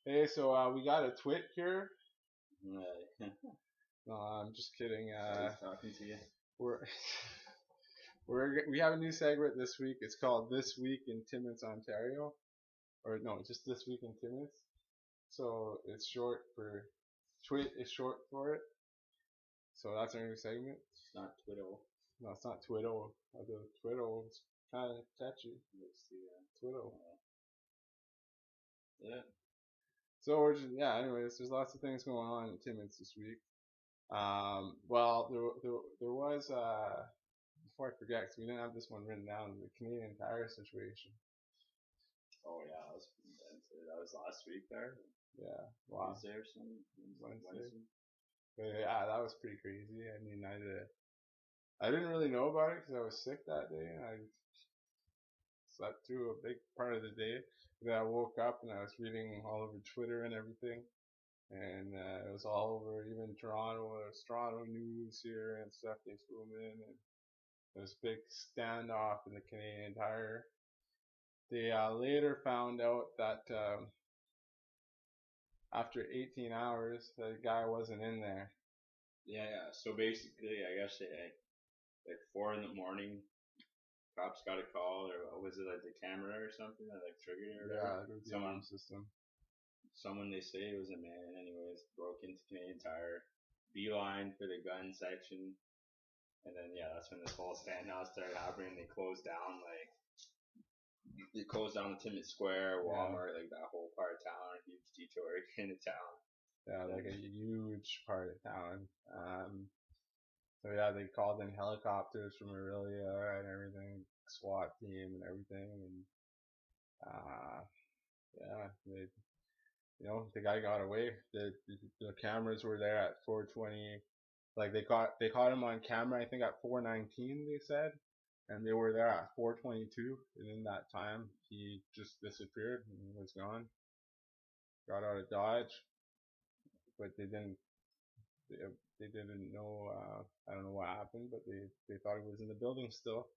Hey, so we got a twit here. Right. No, I'm just kidding. Always talking to you. We're we have a new segment this week. It's called This Week in Timmins, Ontario, or no, just This Week in Timmins. So it's short for twit is short for it. So that's our new segment. It's not Twiddle. No, it's not Twiddle. The Twiddle is kind of catchy. It's the Twiddle. yeah. So we're just, yeah. Anyways, there's lots of things going on in Timmins this week. Well, there was before I forget, because we didn't have this one written down, the Canadian Tire situation. Oh yeah, that was intense. That was last week there. Yeah, wow. Wednesday or something. Wednesday. But yeah, that was pretty crazy. I mean, I didn't really know about it because I was sick that day, and I slept through a big part of the day. Then I woke up and I was reading all over Twitter and everything, and it was all over, even Toronto. There's Toronto news here and stuff. They flew in, and there was a big standoff in the Canadian Tire. They later found out that after 18 hours, the guy wasn't in there. Yeah, yeah. So basically, I guess like 4 in the morning, cops got a call, or was it like the camera or something that like triggered it or whatever? Yeah, it was the alarm system. Someone, they say it was a man, anyways, broke into Canadian Tire, beeline for the gun section, and then yeah, that's when this whole standoff started happening. They closed down the Timmins Square, Walmart, like that whole part of town, a huge detour into town. Yeah, like a huge part of town. So yeah, they called in helicopters from Aurelia and everything, SWAT team and everything, and yeah, the guy got away. The cameras were there at 4:20. Like they caught him on camera. I think at 4:19 they said, and they were there at 4:22. And in that time, he just disappeared and was gone. Got out of Dodge, but they didn't know. I don't know what happened, but they thought he was in the building still,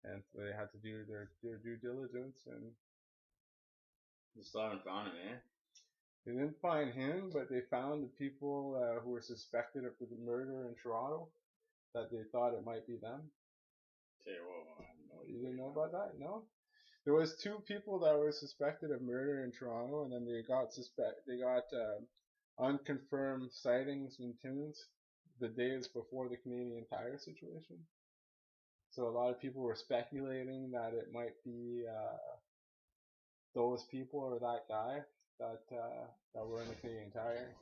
and so they had to do their due diligence, and They still haven't found him, eh? they didn't find him, but they found the people who were suspected of the murder in Toronto. That they thought it might be them. Okay, well, I don't know. You didn't know about that? No. There was two people that were suspected of murder in Toronto, and then they got unconfirmed sightings in Timmins the days before the Canadian Tire situation. So a lot of people were speculating that it might be those people or that guy that were in the Canadian Tire.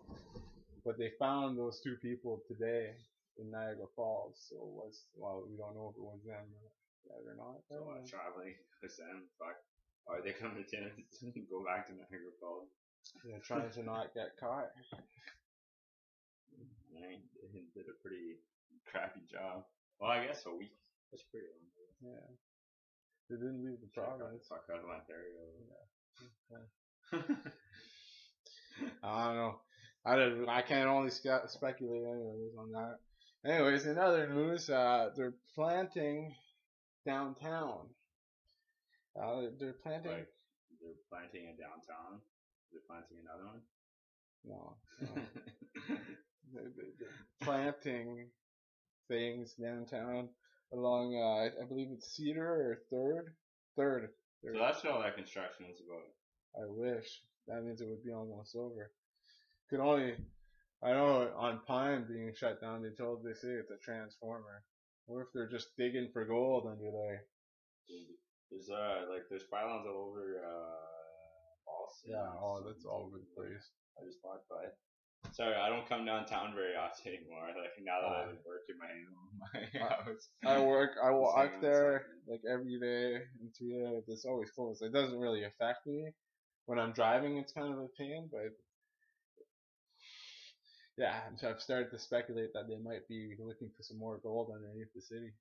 But they found those two people today in Niagara Falls. So we don't know if it was them or not. So traveling with them, fuck. Are they coming to Timmins and go back to Niagara Falls? Yeah, trying to not get caught. They did a pretty crappy job. Well, I guess a week. That's pretty long. Yeah. They didn't leave the province. Fuck out of Ontario. Yeah. I don't know. I can only speculate anyways on that. Anyways, in other news, they're planting downtown. They're planting. Like, they're planting in downtown. They're planting another one. No. They're planting things downtown along. I believe it's Cedar or Third. So that's what all that construction is about. I wish. That means it would be almost over. Could only. I know on Pine being shut down, they say it's a transformer. Or if they're just digging for gold under there. There's pylons all over Boston. Yeah, that's all over the place. I just walked by. Sorry, I don't come downtown very often anymore. Like now that I've been working my house. I walk there like every day and through there. It's always closed. It doesn't really affect me. When I'm driving, it's kind of a pain, but yeah, I've started to speculate that they might be looking for some more gold underneath the city,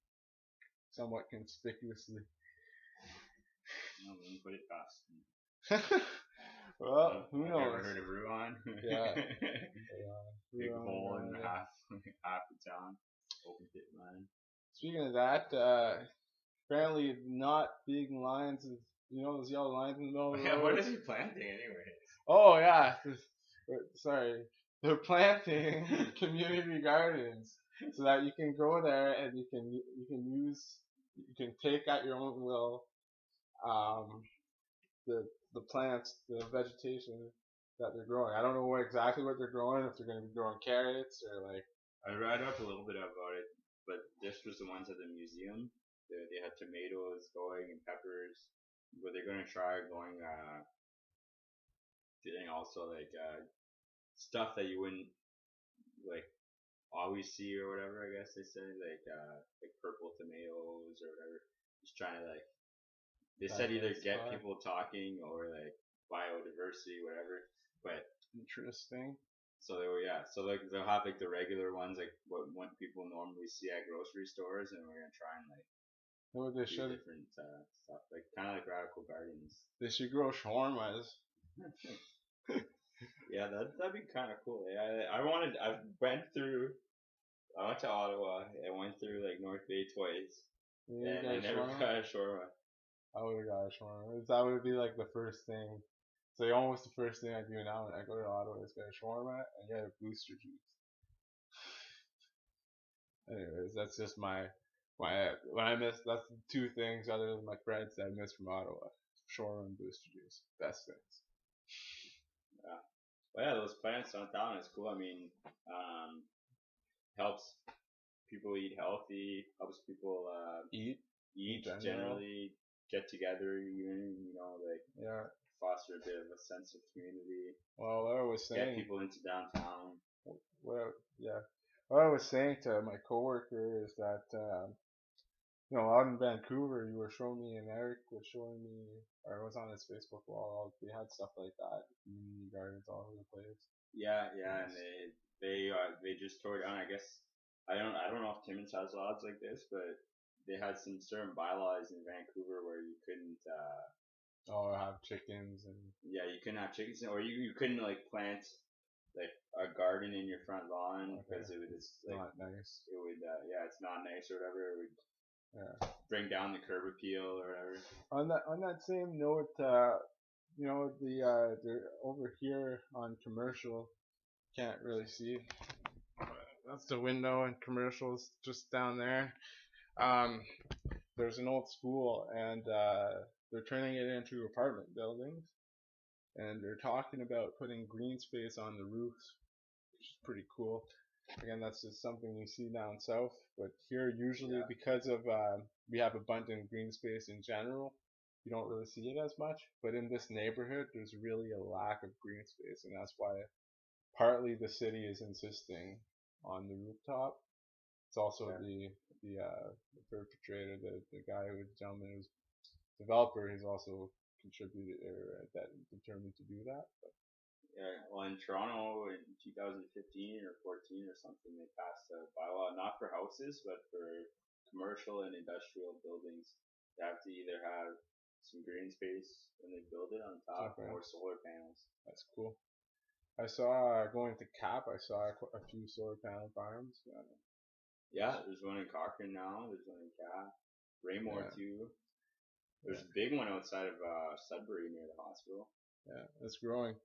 somewhat conspicuously. No, wouldn't put it past. Well, who knows? Ever heard of Ruan? Yeah. Big hole in half the town. Open pit mine. Speaking of that, apparently not big lines of You know those yellow lines in the middle of the Yeah, what road? is he planting anyways? Oh yeah, sorry. They're planting community gardens so that you can go there and you can take at your own will um, the the plants, the vegetation that they're growing. I don't know exactly what they're growing. If they're going to be growing carrots or like. I read up a little bit about it, but this was the ones at the museum. They had tomatoes going and peppers, but they're going to try going doing also like stuff that you wouldn't like always see or whatever. I guess they say like purple tomatoes or whatever. Just trying to like they said either get people talking or like biodiversity, whatever. But Interesting. so they were so like they'll have like the regular ones like what people normally see at grocery stores, and we're gonna try and like what they do should different stuff like kind of like radical gardens. They should grow shawarmas. Yeah, that'd be kind of cool. Yeah, I went to Ottawa. I went through like North Bay twice, and I never got a shawarma. I would have got a shawarma. That would be like the first thing. So almost the first thing I do now when I go to Ottawa is get a shawarma and get a booster juice. Anyways, that's just my when I miss. That's the two things other than my friends that I miss from Ottawa: shawarma and booster juice. Best things. Yeah, but yeah, those plants downtown is cool. I mean, helps people eat healthy, helps people eat generally, get together, even like foster a bit of a sense of community. Well, what I was saying, get people into downtown. What I was saying to my coworker is that out in Vancouver, you were showing me, and Eric was showing me, or it was on his Facebook wall. They had stuff like that, community gardens all over the place. Yeah, and they just tore down. I guess I don't know if Timmins has laws like this, but they had some certain bylaws in Vancouver where you couldn't have chickens and you couldn't have chickens, or you couldn't like plant like a garden in your front lawn because it was like not nice. It would it's not nice or whatever. It would bring down the curb appeal or whatever. On that same note, the over here on Commercial, can't really see. That's the window, and Commercial's just down there. There's an old school, and they're turning it into apartment buildings, and they're talking about putting green space on the roofs, which is pretty cool. Again, that's just something you see down south, but here usually because of we have abundant green space in general, you don't really see it as much. But in this neighborhood, there's really a lack of green space, and that's why partly the city is insisting on the rooftop. It's also the perpetrator, the guy who gentleman who's developer. He's also contributed or that determined to do that. But. Yeah, well, in Toronto in 2015 or 14 or something, they passed a bylaw not for houses but for commercial and industrial buildings. They have to either have some green space when they build it on top or solar panels. That's cool. I saw going to Cap. I saw a few solar panel farms. Yeah, there's one in Cochrane now. There's one in Cap. Raymore too. There's a big one outside of Sudbury near the hospital. Yeah, it's growing.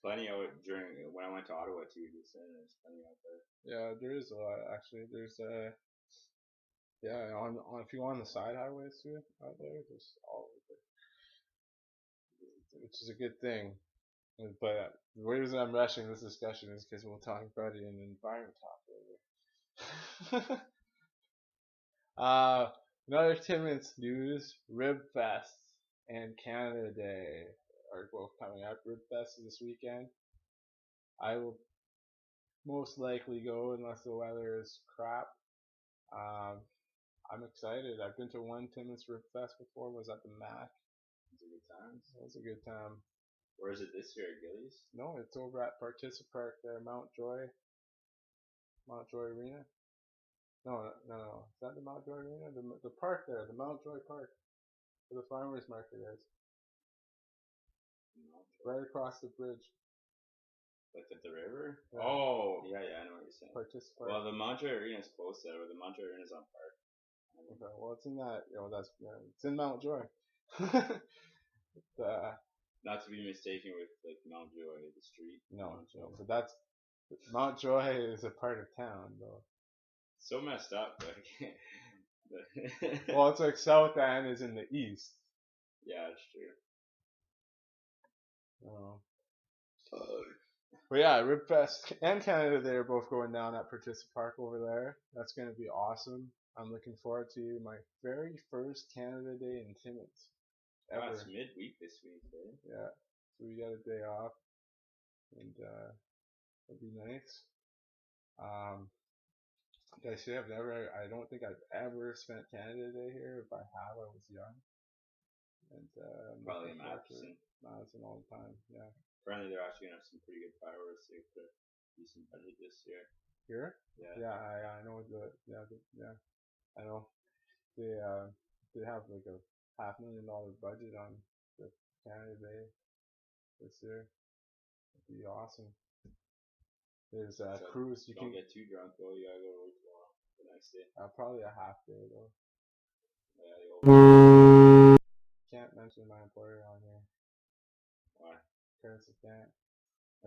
Plenty out during when I went to Ottawa too. There's plenty out there. Yeah, there is a lot actually. There's on if you go on the side highways too out there, there's all of it, which is a good thing. But the reason I'm rushing this discussion is because we'll talk about it in an environment talk later. Another Timmins news: Rib Fest and Canada Day are both coming up. Rib Fest is this weekend. I will most likely go unless the weather is crap. I'm excited. I've been to one Timmins Rib Fest before. Was at the Mac. It was a good time. It was a good time. Where is it this year, Gillies? No, it's over at Participark there, Mountjoy Arena. No. Is that the Mountjoy Arena? The park there, the Mountjoy Park, where the farmers market is. Right across the bridge. Like at the river? Yeah. Oh, yeah, I know what you're saying. Participark. Well, the Mountjoy Arena is close there, but the Mountjoy Arena is on park. Okay, well, it's in that. It's in Mountjoy. Not to be mistaken with like Mount Joy, the street. No, Mount no, Joy. but that's Mount Joy is a part of town though. So messed up, like. Well, it's like South End is in the east. Yeah, it's true. Oh. But yeah, Ribfest and Canada Day are both going down at Participark over there. That's going to be awesome. I'm looking forward to my very first Canada Day in Timmins Oh, ever. it's midweek this week, eh? Yeah, so we got a day off, and it'll be nice. Like I say, I don't think I've ever spent Canada Day here. If I have, I was young, and Probably looking in forward to Madison. Madison all the time. Yeah. Apparently, they're actually gonna have some pretty good fireworks. They put a decent budget this year. Here? Yeah. Yeah, I know yeah, I know. They have like a $500,000 budget on the Canada Day this year. It'd be awesome. There's a So cruise you don't can get too drunk though. You gotta go to work tomorrow. The next day. probably a half day though. Yeah, you'll. Can't mention my employer on here. Why? Because I can't.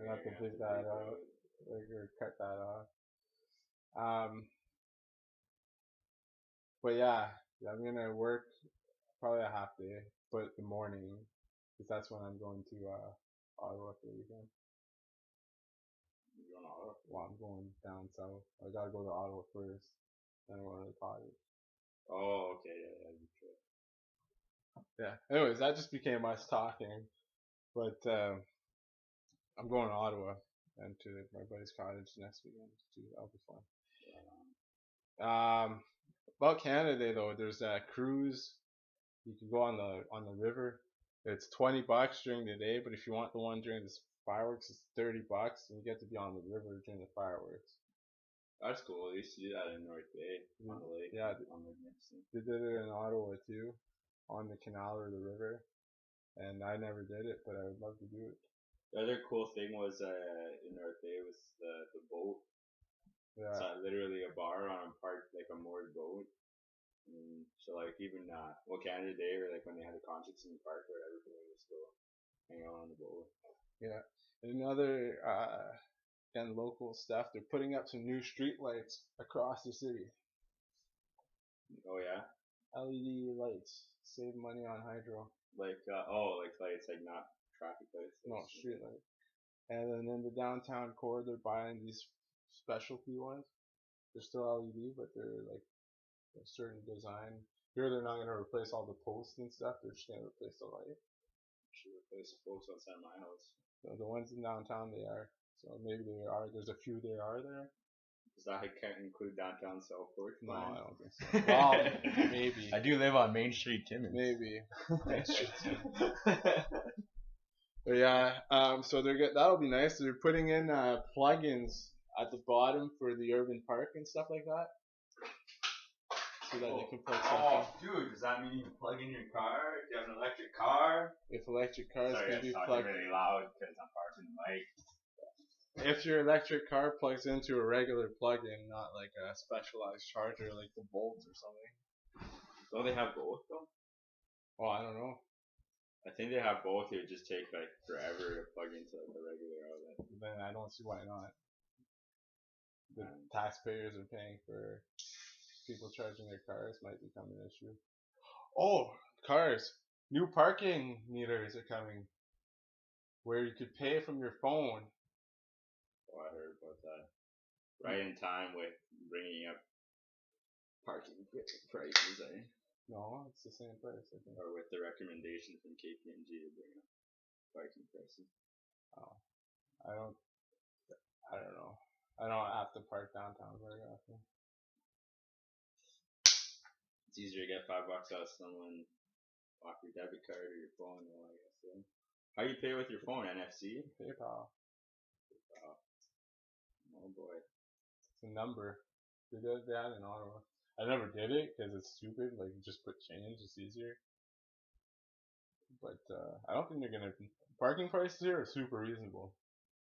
I You're have to gonna bleep have to that bleep out. out. Or cut that off. But yeah, I'm gonna work probably a half day, but the morning, because that's when I'm going to Ottawa for the weekend. You're going to Ottawa. Well, I'm going down south. I gotta go to Ottawa first, then I'm going to the cottage. Oh, okay, yeah, you could. Yeah. Anyways, that just became us talking, but I'm going to Ottawa and to my buddy's cottage next weekend too. That'll be fun. About Canada Day though, there's that cruise. You can go on the river. It's $20 during the day, but if you want the one during the fireworks, it's $30, and you get to be on the river during the fireworks. That's cool. They used to do that in North Bay on the lake. Yeah, on the Nipson. they did it in Ottawa too, on the canal or the river, and I never did it, but I would love to do it. The other cool thing was in North Bay was the boat. Yeah. It's literally a bar on a park, like a moored boat. And so like even Canada Day or like when they had the concerts in the park or whatever, people would just go hang out on the boat. Yeah. And another again local stuff. They're putting up some new street lights across the city. Oh yeah. LED lights save money on hydro. Like lights, like not traffic lights. No, street lights. And then in the downtown core, they're buying these specialty ones. They're still LED, but they're like a certain design. Here, they're not gonna replace all the posts and stuff. They're just gonna replace the light. Should replace the posts outside my house. So the ones in downtown, they are. So maybe they are. There's a few they are there. Does that include downtown Southport? No, I don't think so. Well, maybe. I do live on Main Street, Timmins. Maybe. But yeah, so that'll be nice. They're putting in plugins at the bottom for the urban park and stuff like that, so that they can plug something. Dude, does that mean you can plug in your car if you have an electric car? If electric cars Sorry, can be I'm plugged, really loud because I'm parking the mic. if your electric car plugs into a regular plug-in, not like a specialized charger like the Bolt or something. Don't they have both though? Well, I don't know. I think they have both. It would just take like forever to plug into like a regular outlet. Then I don't see why not. The taxpayers are paying for people charging their cars, might become an issue. Oh, cars! New parking meters are coming, where you could pay from your phone. Oh, I heard about that. Right in time with bringing up parking prices, eh? No, it's the same price, I think. Or with the recommendation from KPMG to bring up parking prices. Oh, I don't know. I don't have to park downtown very often. It's easier to get $5 out of someone off your debit card or your phone, though, I guess. So. How do you pay with your phone? NFC? PayPal. Oh boy. It's a number. They did that in Ottawa. I never did it because it's stupid. Like, just put change. It's easier. But I don't think they're gonna. Parking prices here are super reasonable.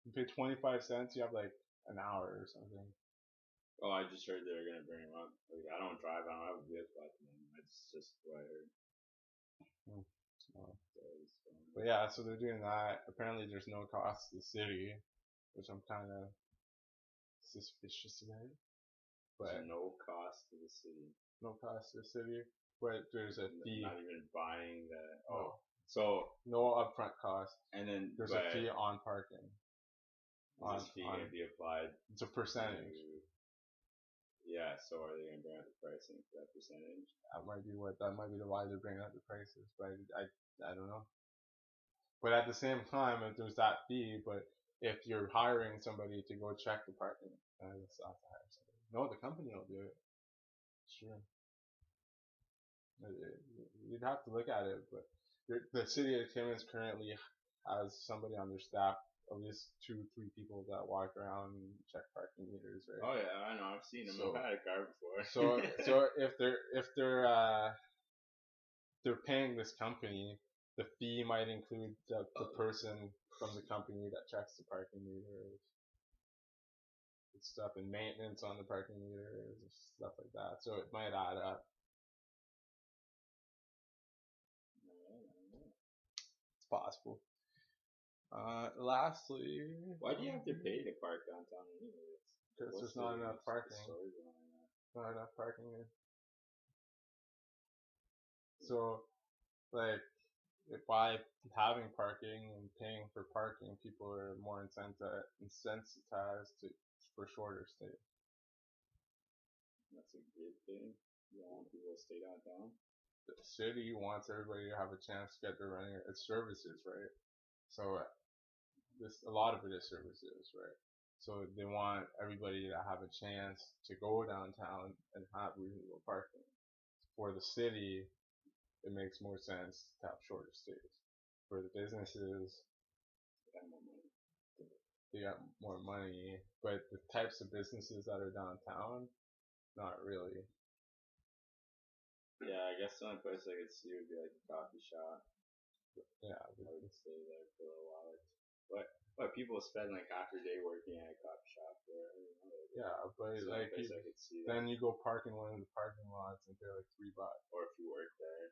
You pay 25 cents. You have like an hour or something. Oh, I just heard they're gonna bring them up. Like, I don't drive. I don't have a vehicle at the moment. That's just what I heard. Oh. So it's fun. But yeah, so they're doing that. Apparently, there's no cost to the city, which I'm kind of suspicious about. But There's no cost to the city. no cost to the city, but there's a fee. Not even buying the. No. Oh, so No upfront cost. and then There's a fee on parking. Is this fee gonna be applied? It's a percentage. Yeah. So are they gonna bring up the pricing for that percentage? That might be why they're bringing up the prices, but I don't know. But at the same time, if there's that fee, but if you're hiring somebody to go check the parking, I guess I'll have to hire somebody. No, the company will do it. Sure. You'd have to look at it, but the city of Timmins currently has somebody on their staff, at least 2-3 people that walk around and check parking meters, right? Oh yeah, I know. I've seen them. I've had a car before. So if they're paying this company, the fee might include the person from the company that checks the parking meters and stuff, and maintenance on the parking meters and stuff like that. So it might add up. It's possible. Lastly, why do you have to pay to park downtown anyways? Because there's not enough parking. Not enough parking here. So, like, by having parking and paying for parking, people are more incentivized for shorter stay. That's a good thing. You want people to stay downtown. The city wants everybody to have a chance to get their running. It's services, right? So a lot of it is services, right? So they want everybody to have a chance to go downtown and have reasonable parking. For the city, it makes more sense to have shorter stays. For the businesses, they got more money, but the types of businesses that are downtown, not really. Yeah, I guess the only place I could see would be like a coffee shop. Yeah, I would stay there for a while. But people spend like half their day working at a coffee shop there. Yeah, but like then you go park in one of the parking lots and pay like $3. Or if you work there.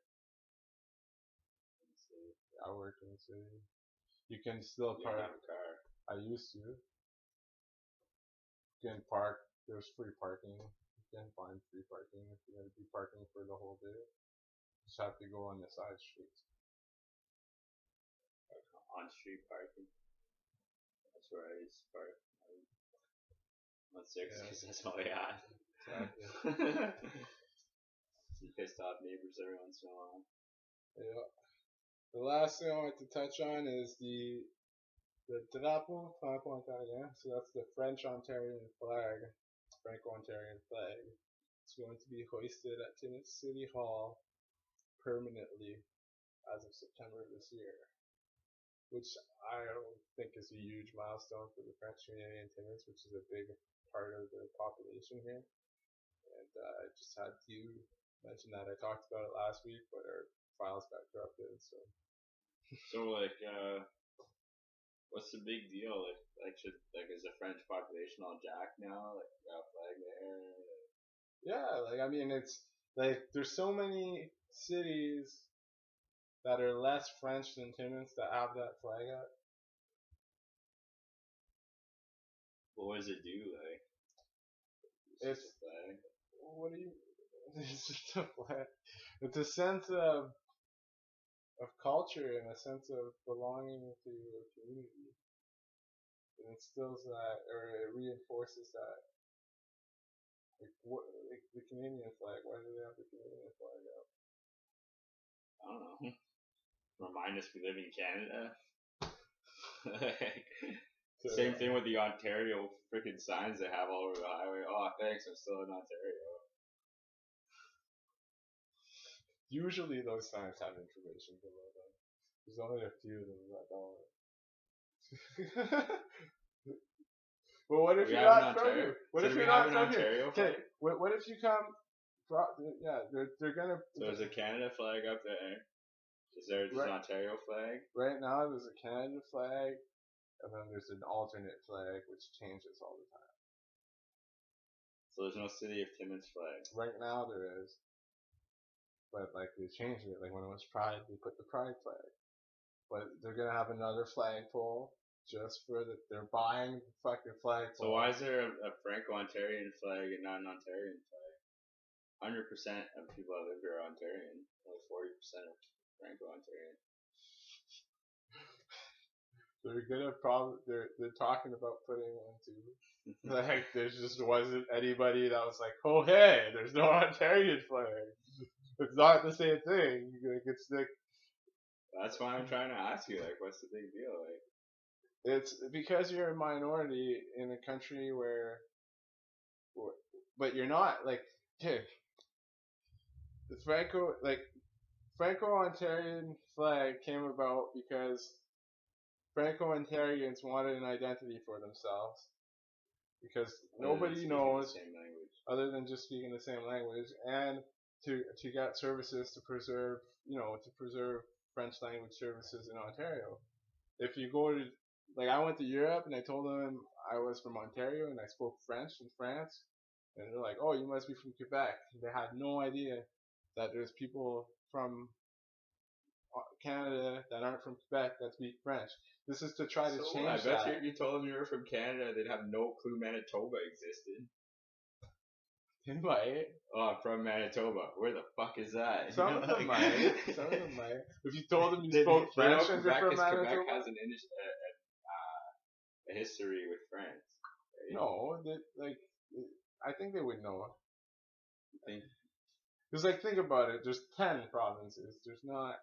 I work in the city. You can still park. You have a car. I used to. You can park. There's free parking. You can find free parking if you're gonna be parking for the whole day. You just have to go on the side streets. On street parking. That's where I used to park. On 6 because that's all I had. Exactly. You pissed off neighbors every once in a while. Yeah. The last thing I want to touch on is the drapeau franco-ontarien. So that's the French-Ontarian flag, Franco-Ontarian flag. It's going to be hoisted at Timmins City Hall permanently as of September this year, which I think is a huge milestone for the French community in Timmins, which is a big part of the population here. And I just had to mention that. I talked about it last week, but our files got corrupted, so. So like, what's the big deal? Is the French population all jacked now? Like, got a flag there? Yeah, like I mean, it's like there's so many cities that are less French than Timmins that have that flag up. What does it do? Like, it's a flag. What do you? It's just a flag. It's a sense of culture and a sense of belonging to a community. It instills that, or it reinforces that. Like the Canadian flag. Why do they have the Canadian flag up? I don't know. Remind us we live in Canada. Same thing with the Ontario freaking signs they have all over the highway. Oh, thanks, I'm still in Ontario. Usually those signs have information below them. There's only a few of them that don't. But what if you're not from here? What if you're not from here? Okay, what if you come? Yeah, they're gonna. So there's a Canada flag up there. Is there an Ontario flag? Right now there's a Canada flag, and then there's an alternate flag which changes all the time. So there's no City of Timmins flag. Right now there is. but like they changed it. Like when it was Pride, they put the Pride flag. But they're gonna have another flagpole just for the. They're buying the fucking flagpole. So why is there a Franco-Ontarian flag and not an Ontarian flag? 100% of people that live here are Ontarian. Only 40% are Franco-Ontarian. They're gonna probably they're talking about putting one too. Like there just wasn't anybody that was like, oh hey, there's no Ontarian flag. It's not the same thing. Like it's like That's why I'm trying to ask you, like, what's the big deal? Like, it's because you're a minority in a country where but you're not like okay. The Franco-Ontarian flag came about because Franco-Ontarians wanted an identity for themselves because nobody knows other than just speaking the same language, and to get services to preserve French language services in Ontario. If you go to like I went to Europe and I told them I was from Ontario and I spoke French in France, and they're like, "Oh, you must be from Quebec." They had no idea that there's people from Canada that aren't from Quebec that speak French. This is to try to change I bet you told them you were from Canada, they'd have no clue Manitoba existed. They might. Oh, I'm from Manitoba. Where the fuck is that? Some of them might. Some of them might. If you told them you spoke French and you're from Manitoba, Quebec has a history with France. Right? No, I think they would know. You think? Because like think about it. There's 10 provinces. There's not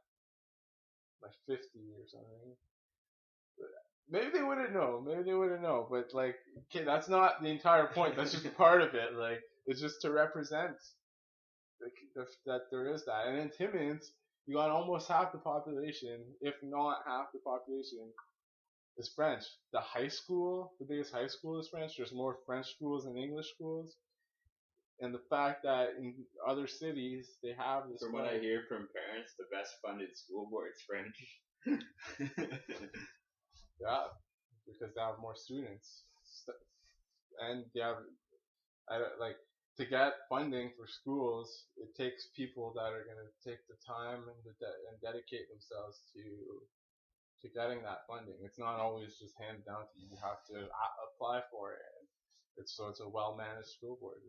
like 50 or something. Maybe they wouldn't know. Maybe they wouldn't know. But like, okay, that's not the entire point. That's just part of it. Like, it's just to represent that there is that. And in Timmins, you got almost half the population, if not half the population, is French. The biggest high school is French. There's more French schools than English schools. And the fact that in other cities they have this. From what I hear from parents, the best funded school board's French. Yeah, because they have more students, and they have, to get funding for schools. It takes people that are going to take the time and dedicate themselves to getting that funding. It's not always just handed down to you. You have to apply for it. And it's a well managed school board.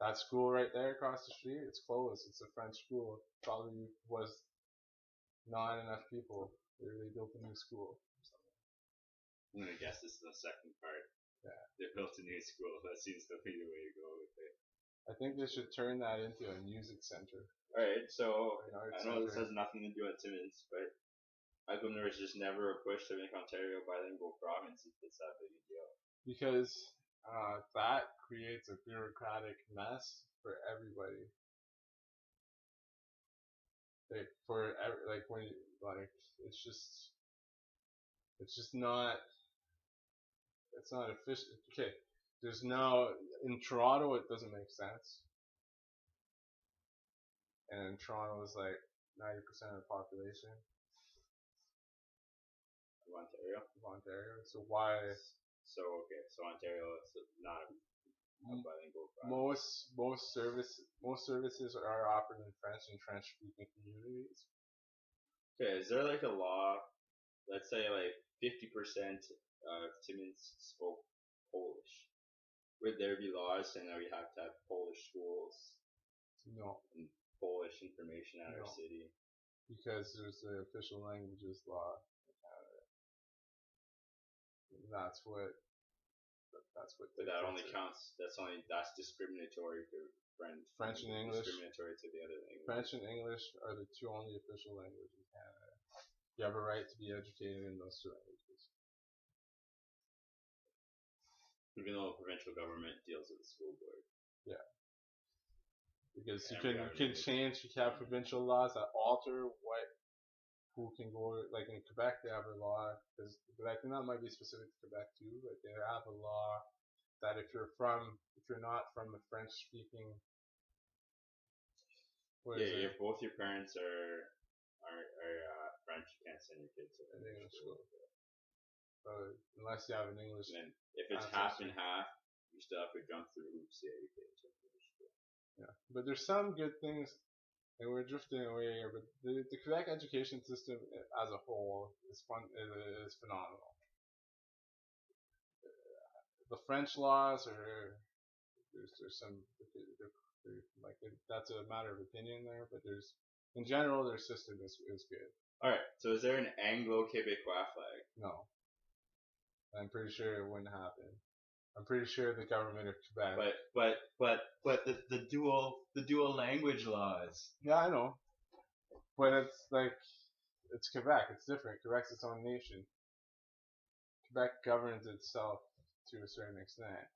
That school right there across the street, it's closed. It's a French school. Probably was not enough people. They built a new school. I'm gonna guess this is the second part. Yeah. They built a new school. That seems to be the way to go with it. I think they should turn that into a music center. Alright, so I know this has nothing to do with Timmins, but how come there was just never a push to make Ontario a bilingual province if it's that big a deal? Because that creates a bureaucratic mess for everybody. It's not efficient. Okay, there's no in Toronto. It doesn't make sense, and Toronto is like 90% of the population of Ontario. So why? So Ontario is not a bilingual province. Most services are offered in French and French speaking communities. Okay, is there like a law? Let's say like 50% of Timmins spoke Polish. Would there be laws saying that we have to have Polish schools? No. And Polish information at our city? Because there's the official languages law in Canada. And that's what. But that only counts. That's discriminatory to French and English. Discriminatory to the other languages. French and English are the two only official languages in Canada. You have a right to be educated in those two languages. Even though the provincial government deals with the school board. Yeah. Because you can change. You can have provincial laws that alter who can go. Like in Quebec, they have a law. But I think that might be specific to Quebec too. But they have a law that if you're not from a French-speaking. If both your parents are French, you can't send your kids to English school. Unless you have an English. And then if it's half and half, you still have to jump through hoops to get your kids to English school. Yeah, but there's some good things, and we're drifting away here. But the Quebec education system as a whole is is phenomenal. The French laws are there's some like that's a matter of opinion there, but there's in general their system is good. All right. So is there an Anglo-Quebecois flag? No, I'm pretty sure it wouldn't happen. I'm pretty sure the government of Quebec. But the dual language laws. Yeah, I know, but it's like it's Quebec. It's different. Quebec's its own nation. Quebec governs itself to a certain extent.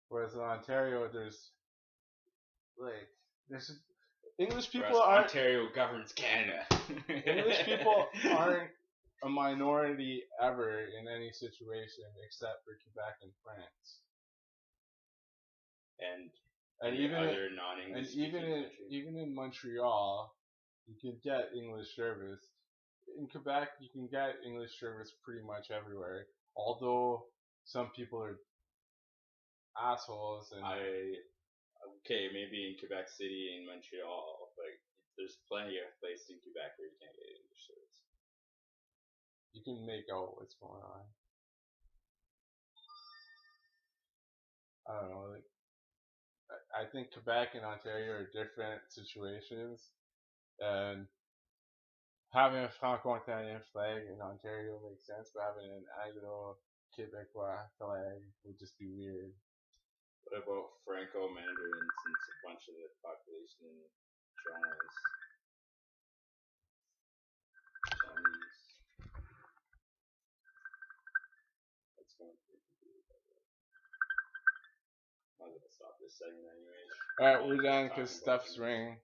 Whereas in Ontario, there's English people aren't Ontario governs Canada. English people aren't a minority ever in any situation except for Quebec and France. And even other non-English even in Montreal, you can get English service. In Quebec, you can get English service pretty much everywhere. Although some people are assholes and okay, maybe in Quebec City and Montreal, but there's plenty of places in Quebec where you can't get English service. You can make out what's going on. I don't know. Like, I think Quebec and Ontario are different situations, and having a Franco-Ontarien flag in Ontario makes sense, but having an Anglo-Quebecois flag would just be weird. What about Franco-Mandarin, since a bunch of the population in Toronto is Chinese? That's going pretty confused, by the way. Might as well stop this segment anyway. Alright, we're done because stuff's ringing.